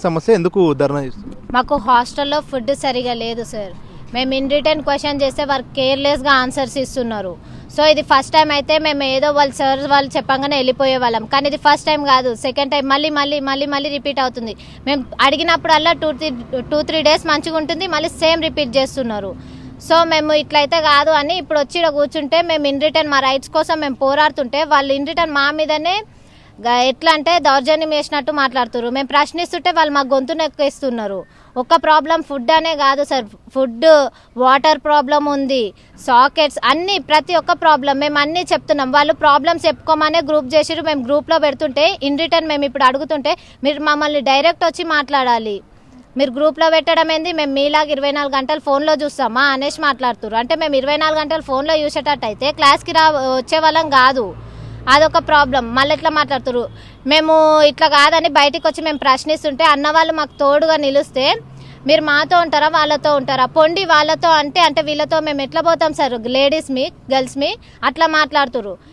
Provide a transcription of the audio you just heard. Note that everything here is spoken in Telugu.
సమస్య ఎందుకు ధర్నా చేస్తున్నారు? మాకు హాస్టల్లో ఫుడ్ సరిగా లేదు సార్. మేము ఇన్ రిటర్న్ క్వశ్చన్ చేస్తే వారు కేర్లెస్గా ఆన్సర్స్ ఇస్తున్నారు. సో ఇది ఫస్ట్ టైం అయితే మేము ఏదో వాళ్ళు చెప్పంగానే వెళ్ళిపోయే వాళ్ళం, కానీ ఇది ఫస్ట్ టైం కాదు, సెకండ్ టైం మళ్ళీ రిపీట్ అవుతుంది. మేము అడిగినప్పుడల్లా 2-3 డేస్ మంచిగా ఉంటుంది, మళ్ళీ సేమ్ రిపీట్ చేస్తున్నారు. సో మేము ఇట్లయితే కాదు అని ఇప్పుడు వచ్చి ఇక్కడ కూర్చుంటే మేము ఇన్ రిటర్న్ మా రైట్స్ కోసం మేము పోరాడుతుంటే వాళ్ళు ఇన్ రిటర్న్ మా మీదనే ఎట్లా అంటే దౌర్జన్యం వేసినట్టు మాట్లాడుతున్నారు. మేము ప్రశ్నిస్తుంటే వాళ్ళు మా గొంతు నొక్కేస్తున్నారు. ఒక్క ప్రాబ్లం ఫుడ్ అనే కాదు సార్, ఫుడ్, వాటర్ ప్రాబ్లం ఉంది, సాకెట్స్, అన్నీ ప్రతి ఒక్క ప్రాబ్లం మేము అన్నీ చెప్తున్నాం. వాళ్ళు ప్రాబ్లమ్స్ చెప్పుకోమనే గ్రూప్ చేసిరు, మేము గ్రూప్లో పెడుతుంటే ఇన్ రిటర్న్ మేము ఇప్పుడు అడుగుతుంటే మీరు మమ్మల్ని డైరెక్ట్ వచ్చి మాట్లాడాలి, మీరు గ్రూప్లో పెట్టడం ఏంది, మేము మీలాగా 24 గంటలు ఫోన్లో చూస్తామా అనేసి మాట్లాడుతున్నారు. అంటే మేము 24 గంటలు ఫోన్లో చూసేటట్టు అయితే క్లాస్కి వచ్చే వాళ్ళం కాదు, అదొక ప్రాబ్లం. మళ్ళీ ఎట్లా మాట్లాడుతున్నారు, మేము ఇట్లా కాదని బయటికి వచ్చి మేము ప్రశ్నిస్తుంటే అన్నవాళ్ళు మాకు తోడుగా నిలిస్తే మీరు మాతో ఉంటారా వాళ్ళతో ఉంటారా, పొండి వాళ్ళతో అంటే వీళ్ళతో మేము ఎట్లా పోతాం సార్, లేడీస్ మీ గర్ల్స్ మీ అట్లా మాట్లాడుతున్నారు.